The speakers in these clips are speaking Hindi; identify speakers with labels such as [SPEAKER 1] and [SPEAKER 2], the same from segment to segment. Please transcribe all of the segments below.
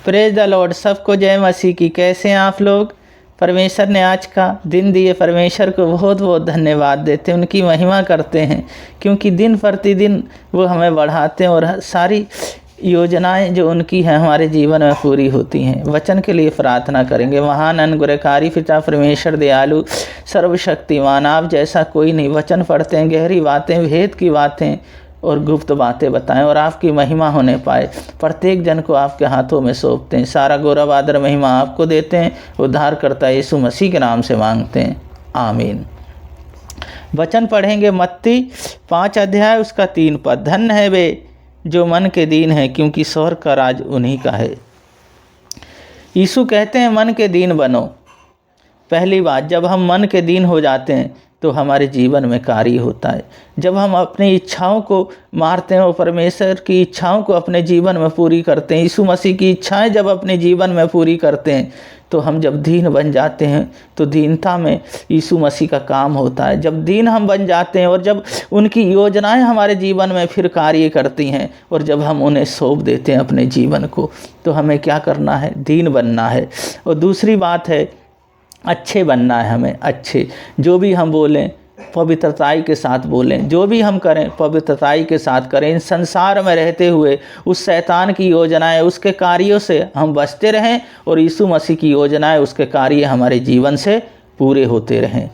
[SPEAKER 1] Praise the Lord. सबको जय मसीह की। कैसे हैं आप लोग? परमेश्वर ने आज का दिन दिए, परमेश्वर को बहुत बहुत धन्यवाद देते हैं, उनकी महिमा करते हैं, क्योंकि दिन प्रतिदिन वो हमें बढ़ाते हैं और सारी योजनाएं जो उनकी हैं हमारे जीवन में पूरी होती हैं। वचन के लिए प्रार्थना करेंगे। महान अनुग्रहकारी पिता परमेश्वर दयालु सर्वशक्तिमान, आप जैसा कोई नहीं। वचन पढ़ते हैं, गहरी बातें, भेद की बातें और गुप्त बातें बताएं और आपकी महिमा होने पाए। प्रत्येक जन को आपके हाथों में सौंपते हैं। सारा गौरव आदर महिमा आपको देते हैं। उद्धारकर्ता यीशु मसीह के नाम से मांगते हैं, आमीन। वचन पढ़ेंगे मत्ती 5 अध्याय उसका 3 पद। धन्य है वे जो मन के दीन है, क्योंकि स्वर्ग का राज उन्हीं का है। यीशु कहते हैं मन के दीन बनो। पहली बात, जब हम मन के दीन हो जाते हैं तो हमारे जीवन में कार्य होता है। जब हम अपनी इच्छाओं को मारते हैं और परमेश्वर की इच्छाओं को अपने जीवन में पूरी करते हैं, यीशु मसीह की इच्छाएं जब अपने जीवन में पूरी करते हैं, तो हम जब दीन बन जाते हैं तो दीनता में यीशु मसीह का काम होता है। जब दीन हम बन जाते हैं और जब उनकी योजनाएं हमारे जीवन में फिर कार्य करती हैं और जब हम उन्हें सौंप देते हैं अपने जीवन को, तो हमें क्या करना है? दीन बनना है। और दूसरी बात है, अच्छे बनना है हमें। अच्छे, जो भी हम बोलें पवित्रताई के साथ बोलें, जो भी हम करें पवित्रताई के साथ करें। इन संसार में रहते हुए उस शैतान की योजनाएं, उसके कार्यों से हम बचते रहें और यीशु मसीह की योजनाएं, उसके कार्य हमारे जीवन से पूरे होते रहें।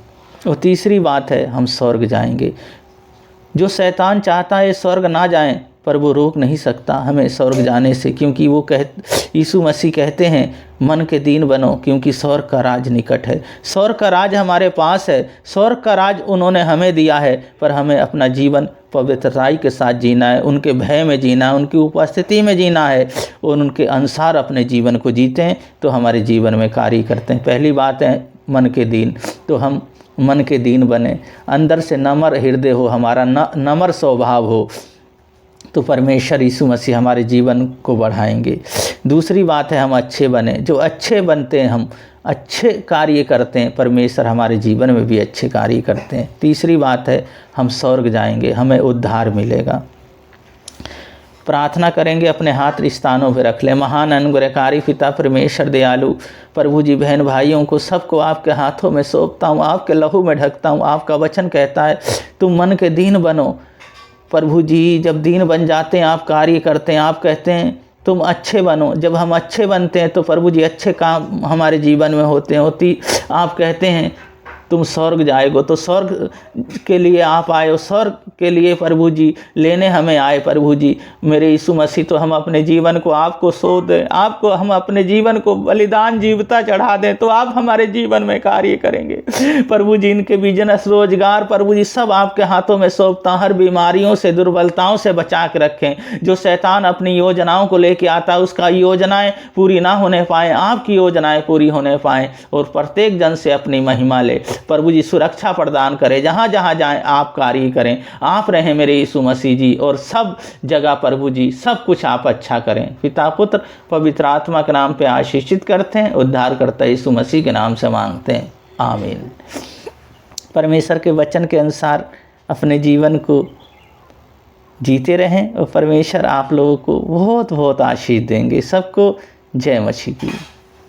[SPEAKER 1] और तीसरी बात है, हम स्वर्ग जाएंगे। जो शैतान चाहता है स्वर्ग ना जाएं, पर वो रोक नहीं सकता हमें स्वर्ग जाने से, क्योंकि वो यीशु मसीह कहते हैं मन के दीन बनो, क्योंकि स्वर्ग का राज निकट है। स्वर्ग का राज हमारे पास है। स्वर्ग का राज उन्होंने हमें दिया है, पर हमें अपना जीवन पवित्रताई के साथ जीना है, उनके भय में जीना है, उनकी उपस्थिति में जीना है और उनके अनुसार अपने जीवन को जीते हैं तो हमारे जीवन में कार्य करते हैं। पहली बात है मन के दीन, तो हम मन के दीन बने, अंदर से नम्र हृदय हो, हमारा नम्र स्वभाव हो, तो परमेश्वर यीशु मसीह हमारे जीवन को बढ़ाएंगे। दूसरी बात है, हम अच्छे बने। जो अच्छे बनते हैं, हम अच्छे कार्य करते हैं, परमेश्वर हमारे जीवन में भी अच्छे कार्य करते हैं। तीसरी बात है, हम स्वर्ग जाएंगे, हमें उद्धार मिलेगा। प्रार्थना करेंगे, अपने हाथ स्थानों पर रख लें। महान अनुग्रहकारी पिता परमेश्वर दयालु प्रभु जी, बहन भाइयों को सबको आपके हाथों में सौंपता हूँ, आपके लहू में ढकता हूँ। आपका वचन कहता है तुम मन के दीन बनो। प्रभु जी, जब दीन बन जाते हैं आप कार्य करते हैं। आप कहते हैं तुम अच्छे बनो। जब हम अच्छे बनते हैं तो प्रभु जी अच्छे काम हमारे जीवन में होते हैं। आप कहते हैं तुम स्वर्ग जाएगो, तो स्वर्ग के लिए आप आए हो, स्वर्ग के लिए प्रभु जी लेने हमें आए। प्रभु जी मेरे यीशु मसीह, तो हम अपने जीवन को आपको सौंप दें, आपको हम अपने जीवन को बलिदान जीवता चढ़ा दें, तो आप हमारे जीवन में कार्य करेंगे। प्रभु जी इनके बिजनेस, रोजगार, प्रभु जी सब आपके हाथों में सौंपता। हर बीमारियों से, दुर्बलताओं से बचा के रखें। जो शैतान अपनी योजनाओं को लेके आता है, उसका योजनाएं पूरी ना होने पाए, आपकी योजनाएं पूरी होने पाएँ और प्रत्येक जन से अपनी महिमा ले। प्रभु जी सुरक्षा प्रदान करें, जहाँ जहाँ जाएं आप कार्य करें, आप रहें मेरे यीशु मसीह जी, और सब जगह प्रभु जी सब कुछ आप अच्छा करें। पिता पुत्र पवित्र आत्मा के नाम पे आशीषित करते हैं, उद्धारकर्ता यीशु मसीह के नाम से मांगते हैं, आमीन। परमेश्वर के वचन के अनुसार अपने जीवन को जीते रहें और परमेश्वर आप लोगों को बहुत बहुत आशीष देंगे। सबको जय मसीह की।